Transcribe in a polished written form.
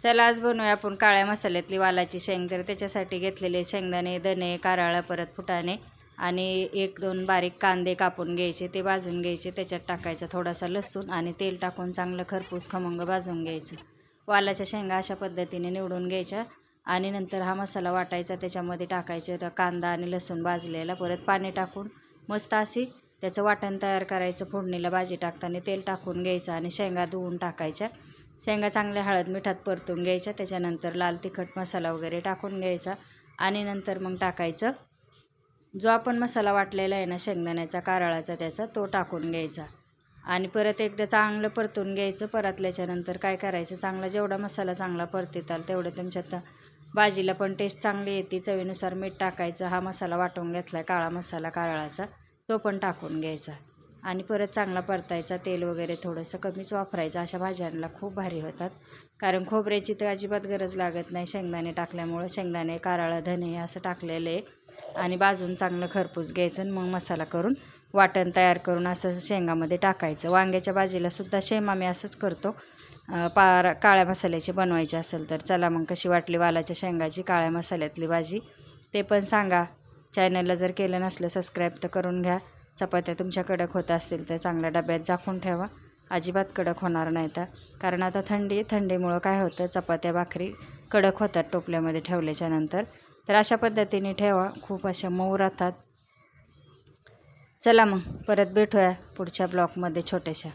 चला आज बनवूया आपण काळ्या मसाल्यातली वालाची शेंग. तर त्याच्यासाठी घेतलेले शेंगदाणे, धने, कारळा, परत फुटाणे आणि 1-2 बारीक कांदे कापून घ्यायचे, ते भाजून घ्यायचे. त्याच्यात टाकायचा थोडासा लसूण आणि तेल टाकून चांगलं खरपूस खमंग भाजून घ्यायचं. वालाच्या शेंगा अशा पद्धतीने निवडून घ्यायच्या आणि नंतर हा मसाला वाटायचा. त्याच्यामध्ये टाकायचं कांदा आणि लसूण भाजलेला, परत पाणी टाकून मस्त अशी त्याचं वाटण तयार करायचं. फोडणीला भाजी टाकताना तेल टाकून घ्यायचं आणि शेंगा धुवून टाकायच्या. शेंगा चांगल्या हळद मिठात परतून घ्यायच्या. त्याच्यानंतर लाल तिखट मसाला वगैरे टाकून घ्यायचा आणि नंतर मग टाकायचं जो आपण मसाला वाटलेला आहे ना शेंगदाण्याचा, कारळाचा, त्याचा तो टाकून घ्यायचा आणि परत एकदा चांगलं परतून घ्यायचं. परतल्याच्यानंतर काय करायचं, चांगला जेवढा मसाला चांगला परतीताल तेवढं तुमच्यात भाजीला पण टेस्ट चांगली येते. चवीनुसार मीठ टाकायचं. हा मसाला वाटून घेतला काळा मसाला कारळाचा, तो पण टाकून घ्यायचा आणि परत चांगला परतायचा. तेल वगैरे थोडंसं कमीच वापरायचं. अशा भाज्यांना खूप भारी होतात, कारण खोबऱ्याची तर अजिबात गरज लागत नाही शेंगदाणे टाकल्यामुळं. शेंगदाणे, कारळा, धने असं टाकलेलं आहे आणि भाजून चांगलं खरपूस घ्यायचं आणि मग मसाला करून वाटण तयार करून असं शेंगामध्ये टाकायचं. वांग्याच्या भाजीलासुद्धा सेम आम्ही असंच करतो. काळ्या मसाल्याची बनवायची असेल तर. चला मग कशी वाटली वालाच्या शेंगाची काळ्या मसाल्यातली भाजी ते पण सांगा. चॅनलला जर केलं नसलं सबस्क्राईब तर करून घ्या. चपात्या तुमच्या कडक होत असतील तर चांगल्या डब्यात झाकून ठेवा, अजिबात कडक होणार नाही तर. कारण आता थंडीमुळं काय होतं, चपात्या भाकरी कडक होतात टोपल्यामध्ये ठेवल्याच्यानंतर. तर अशा पद्धतीने ठेवा, खूप अशा मऊ राहतात. चला मग परत भेटूया पुढच्या ब्लॉगमध्ये छोट्याशा.